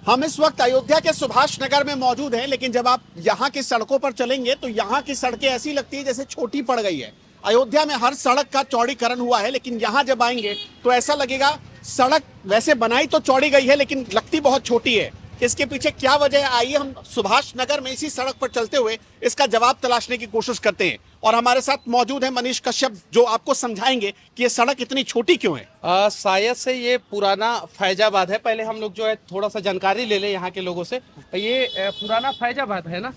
हम इस वक्त अयोध्या के सुभाष नगर में मौजूद हैं, लेकिन जब आप यहाँ की सड़कों पर चलेंगे तो यहाँ की सड़कें ऐसी लगती है जैसे छोटी पड़ गई है। अयोध्या में हर सड़क का चौड़ीकरण हुआ है, लेकिन यहाँ जब आएंगे तो ऐसा लगेगा सड़क वैसे बनाई तो चौड़ी गई है लेकिन लगती बहुत छोटी है। इसके पीछे क्या वजह है, आइए हम सुभाष नगर में इसी सड़क पर चलते हुए इसका जवाब तलाशने की कोशिश करते हैं। और हमारे साथ मौजूद है मनीष कश्यप, जो आपको समझाएंगे कि ये सड़क इतनी छोटी क्यों है। शायद से ये पुराना फैजाबाद है। पहले हम लोग जो है थोड़ा सा जानकारी ले लें यहाँ के लोगों से। ये पुराना फैजाबाद है ना?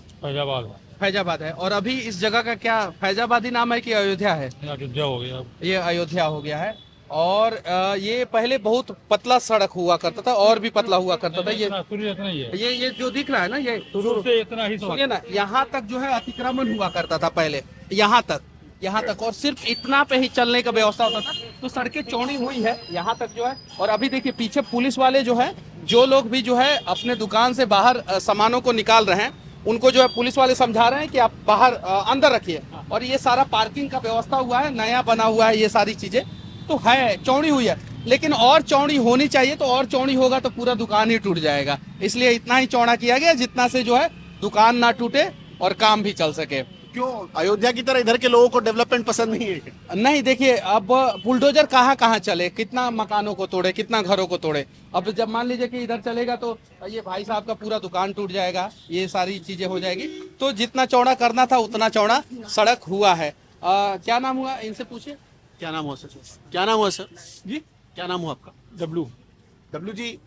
फैजाबाद है। और अभी इस जगह का क्या फैजाबादी नाम है कि अयोध्या है? अयोध्या हो गया। ये अयोध्या हो गया है। और ये पहले बहुत पतला सड़क हुआ करता था, और भी पतला हुआ करता था। ये इतना ही है। ये जो दिख रहा है ना, ये शुरू से इतना ही सुनिए ना, यहाँ तक जो है अतिक्रमण हुआ करता था पहले, यहाँ तक और सिर्फ इतना पे ही चलने का व्यवस्था होता था। तो सड़कें चौड़ी हुई है यहाँ तक जो है। और अभी देखिए पीछे पुलिस वाले जो है, जो लोग भी जो है अपने दुकान से बाहर सामानों को निकाल रहे हैं, उनको जो है पुलिस वाले समझा रहे हैं कि आप बाहर अंदर रखिए। और ये सारा पार्किंग का व्यवस्था हुआ है, नया बना हुआ है, ये सारी चीजें तो है, चौड़ी हुई है। लेकिन और चौड़ी होनी चाहिए, तो और चौड़ी होगा तो पूरा दुकान ही टूट जाएगा। इसलिए इतना ही चौड़ा किया गया जितना से जो है दुकान ना टूटे और काम भी चल सके। क्यों अयोध्या की तरह इधर के लोगों को डेवलपमेंट पसंद नहीं है? नहीं, देखिए अब बुलडोजर कहाँ चले, कितना मकानों को तोड़े, कितना घरों को तोड़े। अब जब मान लीजिए कि इधर चलेगा तो ये भाई साहब का पूरा दुकान टूट जाएगा, ये सारी चीजें हो जाएगी। तो जितना चौड़ा करना था उतना चौड़ा सड़क हुआ है। क्या नाम हुआ, इनसे पूछिए। क्या नाम हुआ सर? क्या नाम हुआ सर जी, क्या नाम हुआ आपका? डब्लू जी,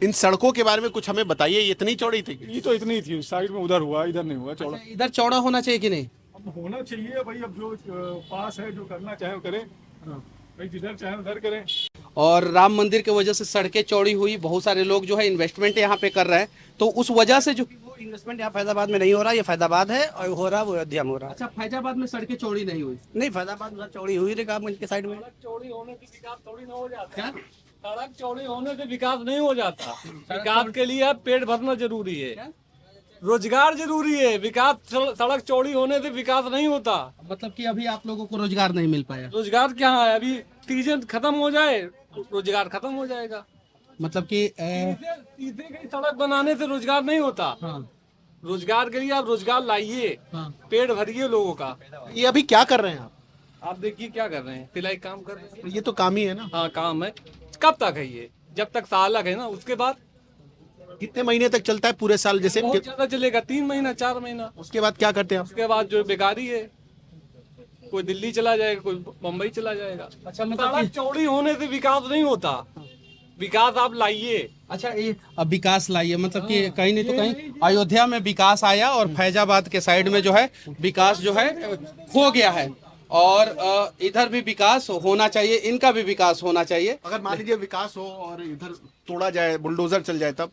इन सड़कों के बारे में कुछ हमें बताइए। ये इतनी चौड़ी थी? ये तो इतनी थी, साइड में उधर हुआ, इधर नहीं हुआ चौड़ा। इधर चौड़ा होना चाहिए कि नहीं? अब होना चाहिए भाई, अब जो पास है, जो करना चाहे वो करे भाई, जिधर चाहे उधर करें। और राम मंदिर की वजह से सड़कें चौड़ी हुई, बहुत सारे लोग जो है इन्वेस्टमेंट यहाँ पे कर रहे हैं, तो उस वजह से जो इन्वेस्टमेंट यहाँ फैजाबाद में नहीं हो रहा, ये फैजाबाद है और हो रहा वो अयोध्या में हो रहा। अच्छा, फैजाबाद में सड़कें चौड़ी नहीं हुई? नहीं, फैजाबाद उधर चौड़ी हुई रे काम के साइड में। चौड़ी होने से विकास थोड़ी ना हो जाता। सड़क चौड़ी होने से विकास नहीं हो जाता। विकास के लिए पेट भरना जरूरी है, रोजगार जरूरी है। विकास सड़क चौड़ी होने से विकास नहीं होता। मतलब कि अभी आप लोगों को रोजगार नहीं मिल पाया? रोजगार क्या है, अभी सीजन खत्म हो जाए रोजगार खत्म हो जाएगा। मतलब कि सीधे कहीं सड़क बनाने से रोजगार नहीं होता। हाँ, रोजगार के लिए आप रोजगार लाइए, हाँ। पेट भरिए लोगों का। ये अभी क्या कर रहे हैं आप देखिए क्या कर रहे हैं, सिलाई काम कर रहे हैं। ये तो काम ही है ना। हाँ काम है। कब तक है ये? जब तक सालक है ना, उसके बाद कितने महीने तक चलता है? पूरे साल जैसे? बहुत ज्यादा चलेगा, 3 महीना 4 महीना। उसके बाद क्या करते हैं आप? उसके बाद जो बेकारी है, कोई दिल्ली चला जाएगा, कोई बम्बई चला जाएगा। अच्छा, मतलब सड़क चौड़ी होने से विकास नहीं होता। विकास आप लाइए। अच्छा, ये अब विकास लाइए, मतलब कि कहीं नहीं तो कहीं अयोध्या में विकास आया और फैजाबाद के साइड में जो है विकास जो है खो गया है। और इधर भी विकास होना चाहिए, इनका भी विकास होना चाहिए। अगर मान लीजिए विकास हो और इधर तोड़ा जाए, बुलडोजर चल जाए, तब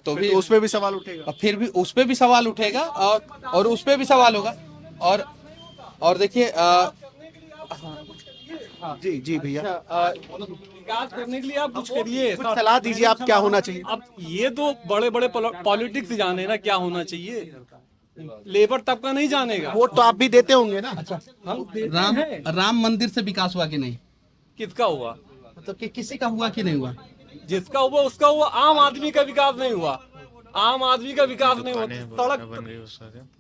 तो भी उस पे भी सवाल उठेगा। फिर भी उस पे भी सवाल उठेगा और उस पे भी सवाल होगा। और देखिए जी भैया, विकास करने के लिए आप कुछ करिए, कुछ सलाह दीजिए, आप क्या होना चाहिए? अब ये तो बड़े बड़े पॉलिटिक्स जाने ना क्या होना चाहिए, लेबर तबका नहीं जानेगा। वोट तो आप भी देते होंगे ना? हम देते हैं। राम मंदिर से विकास हुआ कि नहीं? किसका हुआ? मतलब कि किसी का हुआ कि नहीं हुआ? जिसका हुआ उसका हुआ। आम आदमी का विकास नहीं हुआ। आम आदमी का विकास नहीं हुआ। सड़क,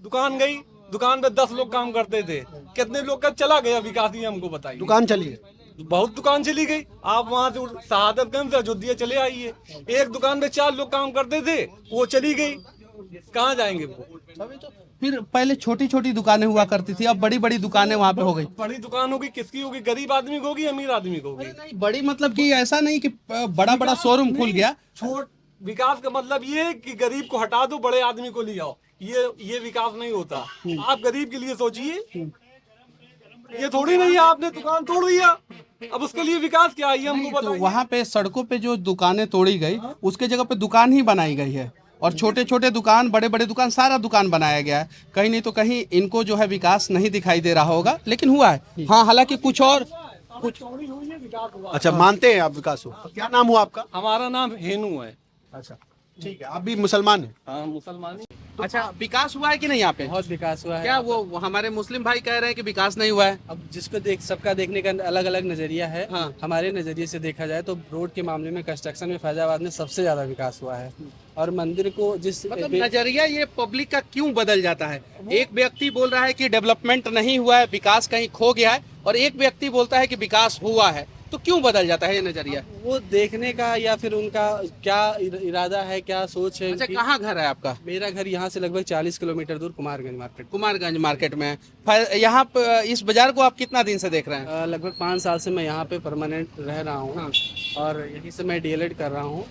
दुकान गई, दुकान पे 10 लोग काम करते थे, कितने लोग का चला गया विकास, ये हमको बताइए। दुकान चली है, बहुत दुकान चली गई। आप वहाँ से शहादतगंज से अयोध्या चले आइए, एक दुकान पे 4 लोग काम करते थे, वो चली गई, कहाँ जाएंगे वो? तो फिर पहले छोटी छोटी दुकानें हुआ करती थी, अब बड़ी बड़ी दुकानें वहाँ पे हो गई। बड़ी दुकान होगी, किसकी होगी? गरीब आदमी को होगी, अमीर आदमी को होगी? नहीं, बड़ी मतलब कि ऐसा नहीं कि बड़ा बड़ा शोरूम खुल गया। छोट विकास का मतलब ये है कि गरीब को हटा दो, बड़े आदमी को ले आओ। ये विकास नहीं होता। आप गरीब के लिए सोचिए। ये थोड़ी नहीं है आपने दुकान तोड़ दिया, अब उसके लिए विकास क्या है, ये हमको तो बताइए। वहाँ पे सड़कों पे जो दुकानें तोड़ी गई, उसके जगह पे दुकान ही बनाई गई है। और छोटे छोटे दुकान, बड़े बड़े दुकान, सारा दुकान बनाया गया है। कहीं नहीं तो कहीं इनको जो है विकास नहीं दिखाई दे रहा होगा, लेकिन हुआ है। हाँ, हालांकि कुछ चौड़ी हुई है, विकास हुआ। अच्छा, मानते हैं आप विकास हो? क्या नाम हुआ आपका? हमारा नाम हेनू है। अच्छा, ठीक है, आप भी मुसलमान हैं। हाँ मुसलमान। अच्छा, विकास हुआ है कि नहीं यहाँ पे? बहुत विकास हुआ है। क्या वो हमारे मुस्लिम भाई कह रहे हैं कि विकास नहीं हुआ है? अब जिसको देख सबका देखने का अलग अलग नजरिया है। हाँ। हमारे नजरिए से देखा जाए तो रोड के मामले में कंस्ट्रक्शन में फैजाबाद में सबसे ज्यादा विकास हुआ है। और मंदिर को जिस मतलब नजरिया ये पब्लिक का क्यों बदल जाता है? एक व्यक्ति बोल रहा है कि डेवलपमेंट नहीं हुआ है, विकास कहीं खो गया है, और एक व्यक्ति बोलता है कि विकास हुआ है, तो क्यों बदल जाता है ये नजरिया? वो देखने का या फिर उनका क्या इरादा है, क्या सोच है अच्छा, उनकी। कहाँ घर है आपका? मेरा घर यहाँ से लगभग 40 किलोमीटर दूर कुमारगंज मार्केट। कुमारगंज मार्केट में है। यहाँ इस बाजार को आप कितना दिन से देख रहे हैं? लगभग 5 साल से मैं यहाँ पे परमानेंट रह रहा हूँ। हाँ। और यहीं से मैं डीएलएड कर रहा हूँ।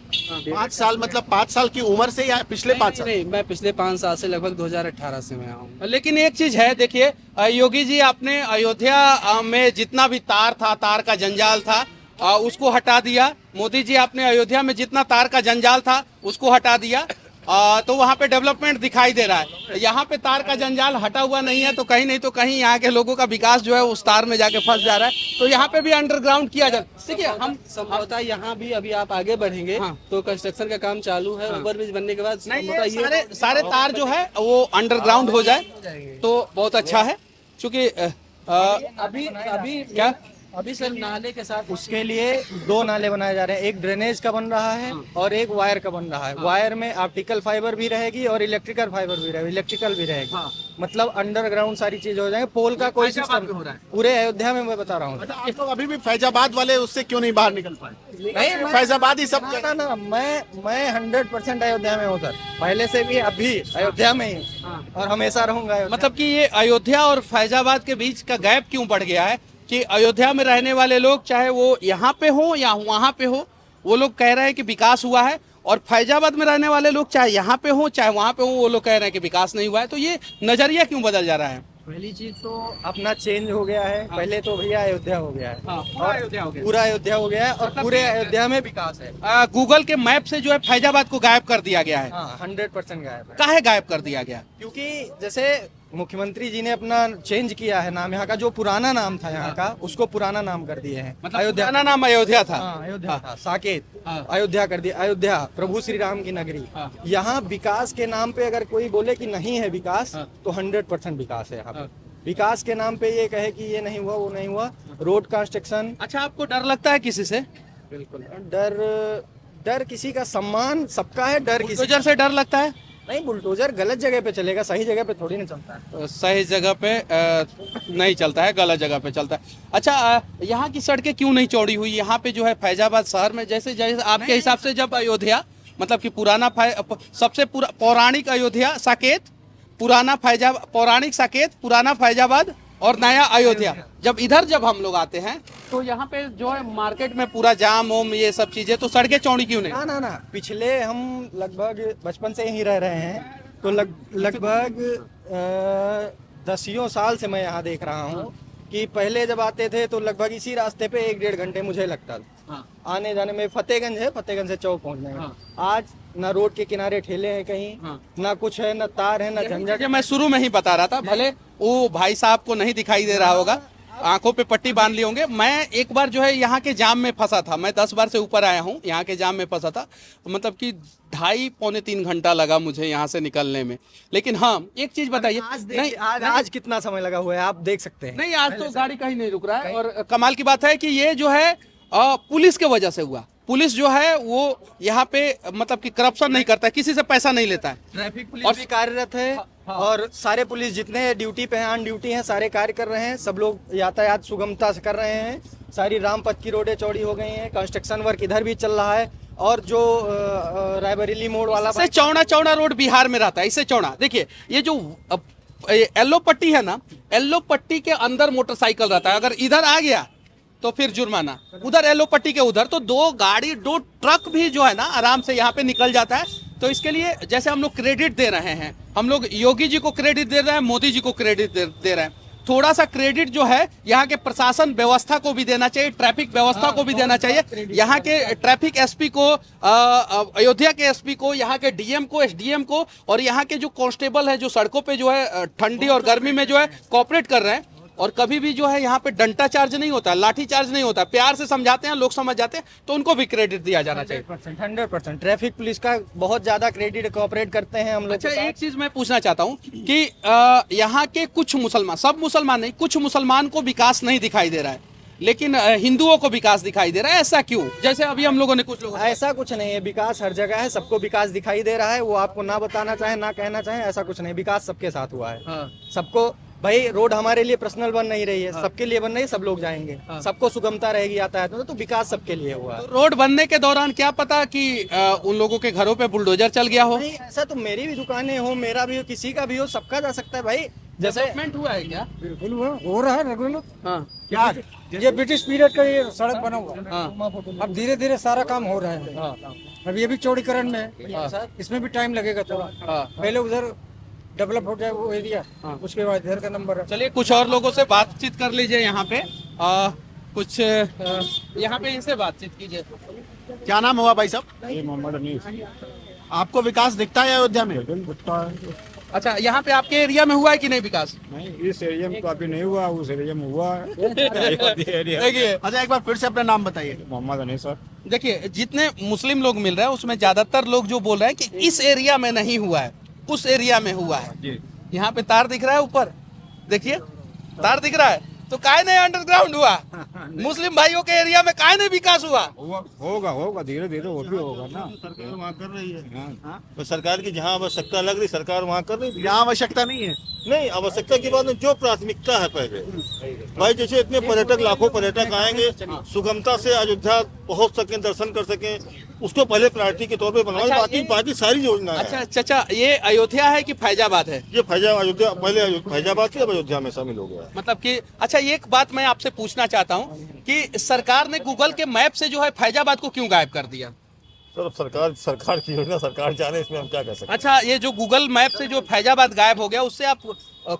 5 साल मतलब 5 साल की उम्र से या पिछले 5 साल? नहीं, मैं पिछले 5 साल से लगभग 2018 से मैं आया हूँ। लेकिन एक चीज है, देखिए योगी जी आपने अयोध्या में जितना भी तार था, तार का जंजाल था, उसको हटा दिया। मोदी जी आपने अयोध्या में जितना तार का जंजाल था उसको हटा दिया, तो वहाँ पे डेवलपमेंट दिखाई दे रहा है। यहाँ पे तार का जंजाल हटा हुआ नहीं है, तो कहीं नहीं तो कहीं यहाँ के लोगों का विकास जो है उस तार में जाके फंस जा रहा है। तो यहाँ पे भी अंडरग्राउंड किया जा, देखिए हम संभवतः यहाँ भी अभी आप आगे बढ़ेंगे। हाँ। तो कंस्ट्रक्शन का काम चालू है। ओवरब्रिज बनने के बाद नहीं, संभवतः ये सारे तार जो है वो अंडरग्राउंड हो जाए तो बहुत अच्छा है, क्योंकि अभी अभी क्या अभी सर नाले के साथ उसके लिए 2 नाले बनाए जा रहे हैं। एक ड्रेनेज का बन रहा है और एक वायर का बन रहा है। वायर में ऑप्टिकल फाइबर भी रहेगी और इलेक्ट्रिकल फाइबर भी रहेगी, इलेक्ट्रिकल भी रहेगी। मतलब अंडरग्राउंड सारी चीज हो जाएंगे। पोल का कोई फैजाबाद सिस्टम में हो रहा है। पूरे अयोध्या में मैं बता रहा हूँ। आप लोग अभी भी फैजाबाद वाले उससे क्यों नहीं बाहर निकल पाए? नहीं, फैजाबाद ही सब ना मैं 100% अयोध्या में हूँ सर। पहले से भी अभी अयोध्या में ही और हमेशा रहूंगा अयोध्या। मतलब कि ये अयोध्या और फैजाबाद के बीच का गैप क्यों बढ़ गया है कि अयोध्या में रहने वाले लोग, चाहे वो यहाँ पे हो या वहाँ पे हो, वो लोग कह रहे हैं कि विकास हुआ है, और फैजाबाद में रहने वाले लोग चाहे यहाँ पे हो चाहे वहाँ पे हो, वो लोग कह रहे हैं कि विकास नहीं हुआ है। तो ये नजरिया क्यों बदल जा रहा है? पहली चीज तो अपना चेंज हो गया है। पहले तो भैया अयोध्या हो गया है। पूरा अयोध्या हो गया। पूरा अयोध्या हो गया है और पूरे अयोध्या में विकास है। गूगल के मैप से जो है फैजाबाद को गायब कर दिया गया है। हाँ, 100% गायब है। काहे गायब कर दिया गया? क्योंकि जैसे मुख्यमंत्री जी ने अपना चेंज किया है नाम। यहाँ का जो पुराना नाम था यहाँ का, उसको पुराना नाम कर दिए हैं। मतलब पुराना नाम अयोध्या था। हाँ, अयोध्या था। साकेत अयोध्या कर दिया। अयोध्या प्रभु श्री राम की नगरी। यहाँ विकास के नाम पे अगर कोई बोले कि नहीं है विकास, तो 100% विकास है यहाँ पे। विकास के नाम पे ये कहे कि ये नहीं हुआ, वो नहीं हुआ, रोड कंस्ट्रक्शन। अच्छा, आपको डर लगता है किसी से? बिल्कुल डर किसी का सम्मान सबका है। डर किसी बुलडोजर से डर लगता है? नहीं, बुलडोजर गलत जगह पे चलेगा, सही जगह पे थोड़ी ना चलता है। सही जगह पे नहीं चलता है, गलत जगह पे चलता है। अच्छा, यहाँ की सड़कें क्यों नहीं चौड़ी हुई? यहाँ पे जो है फैजाबाद शहर में जैसे जैसे आपके हिसाब से जब अयोध्या मतलब कि पुराना सबसे पौराणिक अयोध्या साकेत, पुराना फैजाबाद, पौराणिक साकेत, पुराना फैजाबाद और नया अयोध्या, जब हम लोग आते हैं तो यहाँ पे जो है मार्केट में पूरा जाम ओम ये सब चीजें, तो सड़कें चौड़ी क्यों नहीं? ना पिछले हम लगभग बचपन से यहीं रह रहे हैं, तो लगभग 10 साल से मैं यहाँ देख रहा हूँ कि पहले जब आते थे तो लगभग इसी रास्ते पे 1-1.5 घंटे मुझे लगता था आने जाने में। फतेहगंज है, फतेहगंज से चौक पहुँचने में। आज ना रोड के किनारे ठेले हैं कहीं, ना कुछ है, ना तार है, ना झंझट। मैं शुरू में ही बता रहा था, भले वो भाई साहब को नहीं दिखाई दे रहा होगा, आंखों पे पट्टी बांध ली होंगे। मैं एक बार जो है यहाँ के जाम में फंसा था। मैं 10 बार से ऊपर आया हूँ, यहाँ के जाम में फंसा था। मतलब कि 2.5-3 घंटा लगा मुझे यहाँ से निकलने में। लेकिन हाँ, एक चीज बताइए, नहीं आज कितना समय लगा हुआ है आप देख सकते हैं। नहीं, आज तो गाड़ी कहीं नहीं रुक रहा है। और कमाल की बात है कि ये जो है पुलिस के वजह से हुआ। पुलिस जो है वो यहाँ पे मतलब कि करप्शन नहीं करता है, किसी से पैसा नहीं लेता है। ट्रैफिक पुलिस भी कार्यरत है और सारे पुलिस जितने ड्यूटी पे हैं, ऑन ड्यूटी हैं, सारे कार्य कर रहे हैं। सब लोग यातायात सुगमता से कर रहे हैं। सारी रामपथ की रोडें चौड़ी हो गई हैं। कंस्ट्रक्शन वर्क इधर भी चल रहा है। और जो रायबरेली मोड़ वाला इससे चौड़ा रोड बिहार में रहता है, इससे चौड़ा। देखिए ये जो येलो पट्टी है ना, येलो पट्टी के अंदर मोटरसाइकिल रहता है। अगर इधर आ गया तो फिर जुर्माना, उधर येलो पट्टी के उधर, तो 2 ट्रक भी जो है ना आराम से यहाँ पे निकल जाता है। तो इसके लिए जैसे हम लोग क्रेडिट दे रहे हैं, हम लोग योगी जी को क्रेडिट दे रहे हैं, मोदी जी को क्रेडिट दे रहे हैं। थोड़ा सा क्रेडिट जो है यहाँ के प्रशासन व्यवस्था को भी देना चाहिए, ट्रैफिक व्यवस्था को भी देना चाहिए। यहाँ के ट्रैफिक एसपी को, अयोध्या के एसपी को, यहाँ के डीएम को, एसडीएम को, और यहाँ के जो कांस्टेबल है जो सड़कों पे जो है ठंडी और गर्मी में जो है कोऑपरेट कर रहे हैं, और कभी भी जो है यहाँ पे डंडा चार्ज नहीं होता, लाठी चार्ज नहीं होता, प्यार से समझाते हैं, लोग समझ जाते हैं, तो उनको भी क्रेडिट दिया जाना चाहिए। 100% ट्रैफिक पुलिस का बहुत ज्यादा क्रेडिट कोऑपरेट करते हैं हम लोग अच्छा, के साथ। एक चीज मैं पूछना चाहता हूँ कि यहाँ के कुछ मुसलमान, सब मुसलमान नहीं, कुछ मुसलमान को विकास नहीं दिखाई दे रहा है, लेकिन हिंदुओं को विकास दिखाई दे रहा है, ऐसा क्यों? जैसे अभी हम लोगों ने कुछ लोग ऐसा कुछ नहीं है, विकास हर जगह है, सबको विकास दिखाई दे रहा है। वो आपको ना बताना चाहे ना कहना चाहे, ऐसा कुछ नहीं, विकास सबके साथ हुआ है। हाँ। सबको, भाई रोड हमारे लिए पर्सनल बन नहीं रही है, सबके लिए बन रही है, सब लोग जाएंगे, सबको सुगमता रहेगी यातायात में, तो विकास सबके लिए हुआ है। तो रोड बनने के दौरान क्या पता कि उन लोगों के घरों पे बुलडोजर चल गया हो? नहीं, ऐसा तो मेरी भी दुकानें हो, मेरा भी हो, किसी का भी हो, सबका जा सकता है भाई। जैसे डेवलपमेंट हुआ है क्या? बिल्कुल हो रहा है रेगुलर। हाँ। क्या ये ब्रिटिश पीरियड का ये सड़क बना हुआ है। हाँ। अब धीरे धीरे सारा काम हो रहा है। हाँ। अब ये भी चौड़ीकरण में है, इसमें भी टाइम लगेगा थोड़ा। हाँ। पहले उधर डेवलप हो जाए वो एरिया, उसके बाद इधर का नंबर है। चलिए कुछ और लोगों से बातचीत कर लीजिए यहाँ पे, कुछ यहाँ पे इनसे बातचीत कीजिए। क्या नाम हुआ भाई साहब? ये मोहम्मद अनीस आपको विकास दिखता है अयोध्या में? दिखता है। अच्छा, यहाँ पे आपके एरिया में हुआ है कि नहीं विकास? नहीं, इस एरिया में तो अभी नहीं हुआ, उस एरिया में हुआ है। देखिए, अच्छा, एक बार फिर से अपना नाम बताइए। मोहम्मद अनीस सर। देखिए, जितने मुस्लिम लोग मिल रहे हैं उसमें ज्यादातर लोग जो बोल रहे हैं कि इस एरिया में नहीं हुआ है, उस एरिया में हुआ है। यहाँ पे तार दिख रहा है ऊपर, देखिए तार दिख रहा है, तो काहे नहीं अंडरग्राउंड हुआ? मुस्लिम भाइयों के एरिया में काहे नहीं विकास हुआ? होगा धीरे धीरे वो भी होगा ना। सरकार वहाँ कर रही है। हाँ। तो सरकार की जहाँ आवश्यकता लग रही सरकार वहाँ कर रही है। यहाँ आवश्यकता नहीं है। नहीं, आवश्यकता की बात नहीं, जो प्राथमिकता है पहले भाई, जैसे इतने पर्यटक, लाखों पर्यटक आएंगे, सुगमता से अयोध्या पहुँच सकें, दर्शन कर सकें, उसको पहले प्रायोरिटी के तौर पे बनवाओ। अच्छा, बाकी सारी योजना है। अच्छा चाचा, ये अयोध्या है कि फैजाबाद है? ये अयोध्या, पहले फैजाबाद थी, अब अयोध्या में शामिल हो गया है। मतलब कि अच्छा, ये एक बात मैं आपसे पूछना चाहता हूँ कि सरकार ने गूगल के मैप से जो है फैजाबाद को क्यों गायब कर दिया? सर, अब सरकार की योजना सरकार जाने, इसमें हम क्या कर सकते हैं। अच्छा, ये जो गूगल मैप से जो फैजाबाद गायब हो गया, उससे आप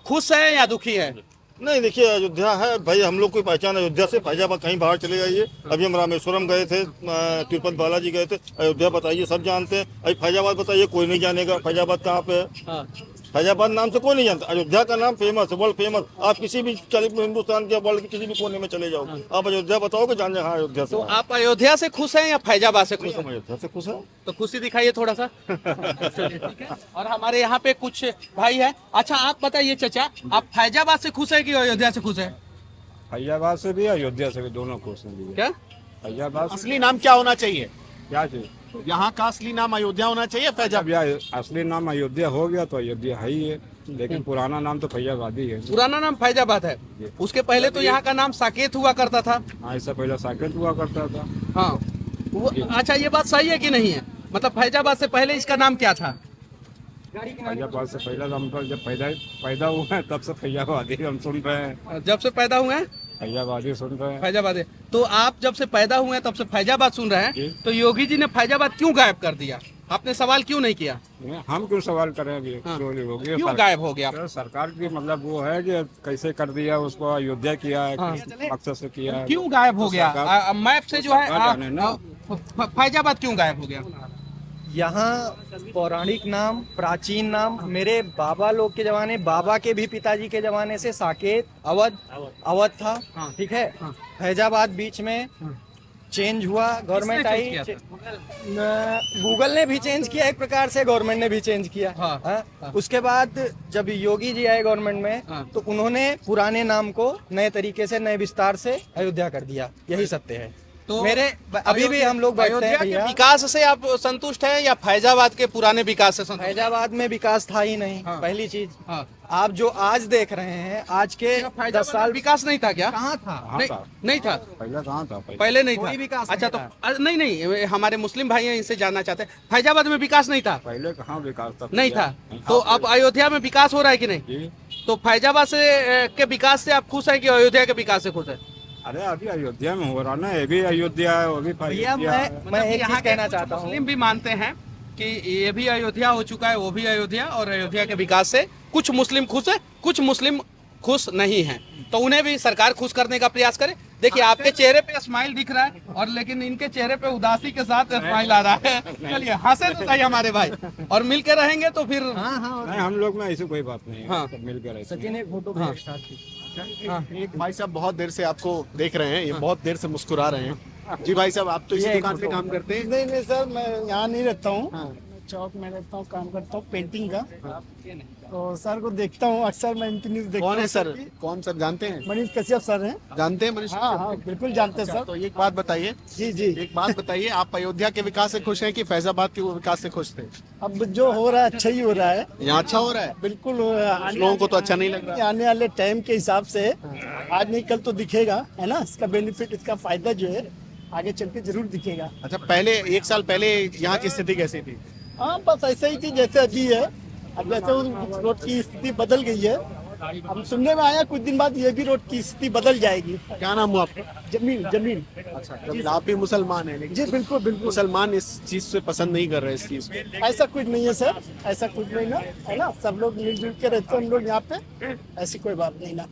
खुश हैं या दुखी हैं? नहीं, देखिए अयोध्या है भाई, हम लोग कोई पहचान अयोध्या से, फैजाबाद कहीं बाहर चले जाइए। अभी हम रामेश्वरम गए थे, तिरुपति बालाजी गए थे, अयोध्या बताइए सब जानते हैं, अभी फैजाबाद बताइए कोई नहीं जानेगा फैजाबाद कहाँ पे है। फैजाबाद नाम से कोई नहीं जानता, अयोध्या का नाम फेमस है, वर्ल्ड फेमस। आप किसी भी हिंदुस्तान के वर्ल्ड के किसी भी कोने में चले जाओ, आप अयोध्या बताओगे जान जाए हाँ अयोध्या से। तो आप अयोध्या से खुश हैं या फैजाबाद से खुश हैं? अयोध्या से खुश है। तो खुशी दिखाइए थोड़ा सा। चलिए, ठीक है। और हमारे यहाँ पे कुछ भाई है। अच्छा, आप बताइए चाचा, आप फैजाबाद से खुश है कि अयोध्या से खुश है? फैजाबाद से भी अयोध्या से भी दोनों खुश हैं। क्या फैजाबाद असली नाम क्या होना चाहिए? क्या चीज? यहाँ का असली नाम अयोध्या होना चाहिए, फैजाबाद? अब यार असली नाम अयोध्या हो गया तो अयोध्या है ही है, लेकिन पुराना नाम तो फैजाबाद ही है। पुराना नाम फैजाबाद है, उसके पहले तो यहाँ का नाम साकेत हुआ करता था। हाँ, इससे पहले साकेत हुआ करता था। हाँ, अच्छा, ये बात सही है कि नहीं है? मतलब फैजाबाद से पहले इसका नाम क्या था? फैजाबाद से पहले तो हम जब पैदा हुए हैं तब से फैजाबादी हम सुन रहे हैं। जब से पैदा हुए हैं फैजाबादी सुन रहे हैं। फैजाबाद है। तो आप जब से पैदा हुए हैं तब से फैजाबाद सुन रहे हैं, तो योगी जी ने फैजाबाद क्यों गायब कर दिया? आपने सवाल क्यों नहीं किया? हम क्यों सवाल करें अभी? हाँ। होगी क्यों गायब हो गया? सरकार की मतलब वो है कि कैसे कर दिया उसको, अयोध्या किया है, हाँ। किस मकसद से किया है। क्यों गायब हो तो गया? सरकार- मैप से जो है सरकार जाने ना। फैजाबाद क्यों गायब हो गया? यहाँ पौराणिक नाम, प्राचीन नाम, मेरे बाबा लोग के जमाने, बाबा के भी पिताजी के जमाने से साकेत, अवध था। हाँ। ठीक है। हाँ। फैजाबाद बीच में चेंज हुआ, गवर्नमेंट किसने आई, चेंज किया गूगल ने भी चेंज किया एक प्रकार से, गवर्नमेंट ने भी चेंज किया। हाँ। हाँ। उसके बाद जब योगी जी आए गवर्नमेंट में, हाँ। तो उन्होंने पुराने नाम को नए तरीके से, नए विस्तार से अयोध्या कर दिया। यही सत्य है। तो मेरे अभी भी हम लोग बैठते अयोध्या हैं के भैया, विकास से आप संतुष्ट हैं या फैजाबाद के पुराने विकास से संतुष्ट? फैजाबाद में विकास था ही नहीं। हाँ। पहली चीज, हाँ। आप जो आज देख रहे हैं, आज के 10 साल विकास नहीं था क्या? कहाँ था? हाँ था। नहीं था। पहले कहाँ था? पहले नहीं कोई था। विकास अच्छा, नहीं तो नहीं, हमारे मुस्लिम भाई हैं, इनसे जानना चाहते हैं, फैजाबाद में विकास नहीं था? पहले कहाँ विकास था? नहीं था। तो अब अयोध्या में विकास हो रहा है कि नहीं? जी। तो फैजाबाद से के विकास से आप खुश हैं कि अयोध्या के विकास से खुश हैं? अरे अभी अयोध्या में हो रहा ना, ये भी अयोध्या है, वो भी भैया अयोध्या है। मैं एक यहाँ चीज के कहना कुछ चाहता हूँ, मुस्लिम भी मानते हैं कि ये भी अयोध्या हो चुका है, वो भी अयोध्या, और अयोध्या के विकास से कुछ मुस्लिम खुश है, कुछ मुस्लिम खुश नहीं हैं। तो उन्हें भी सरकार खुश करने का प्रयास करे। देखिए, आपके चेहरे पे स्माइल दिख रहा है, और लेकिन इनके चेहरे पे उदासी के साथ स्माइल आ रहा है। चलिए, हंसे तो सही हमारे भाई, और मिलके रहेंगे तो फिर। हाँ हाँ, नहीं, हम लोग में ऐसी कोई बात नहीं है, हाँ। सब मिलकर रहते हैं। सचिन एक फोटो हाँ। स्टार्ट की। एक भाई साहब बहुत देर से आपको देख रहे हैं, ये बहुत देर से मुस्कुरा रहे हैं। जी भाई साहब, आप तो इसी दुकान पे काम करते हैं? नहीं नहीं सर, मैं यहाँ नहीं रहता हूँ। मैं चौक में रहता हूँ, काम करता हूँ पेंटिंग का। तो सर को देखता हूँ अक्सर, मैं इनकी न्यूज देखता हूँ। कौन है सर? कौन सर जानते हैं? मनीष कश्यप सर हैं। जानते हैं मनीष? हाँ हाँ बिल्कुल जानते हैं सर। तो एक बात बताइए, जी जी। एक बात बताइए, आप अयोध्या के विकास से खुश हैं कि फैजाबाद के विकास से खुश थे? अब जो हो रहा है अच्छा ही हो रहा है। यहाँ अच्छा हो रहा है? बिल्कुल लोगों को तो अच्छा नहीं लग रहा। आने वाले टाइम के हिसाब से आज नहीं कल तो दिखेगा, है ना। इसका बेनिफिट, इसका फायदा जो है आगे चल के जरूर दिखेगा। अच्छा, पहले 1 साल पहले यहाँ की स्थिति कैसी थी? हाँ बस ऐसे ही थी जैसे अभी है। अब जैसे उस रोड की स्थिति बदल गई है, हम सुनने में आया कुछ दिन बाद ये भी रोड की स्थिति बदल जाएगी। क्या नाम हुआ आपका? जमीन जमीन। अच्छा, आप भी मुसलमान हैं, लेकिन जी बिल्कुल बिल्कुल। मुसलमान इस चीज से पसंद नहीं कर रहे इस चीज को। ऐसा कुछ नहीं है सर, ऐसा कुछ नहीं ना, है ना। सब लोग मिलजुल के रहते हैं हम लोग यहाँ पे, ऐसी कोई बात नहीं ना।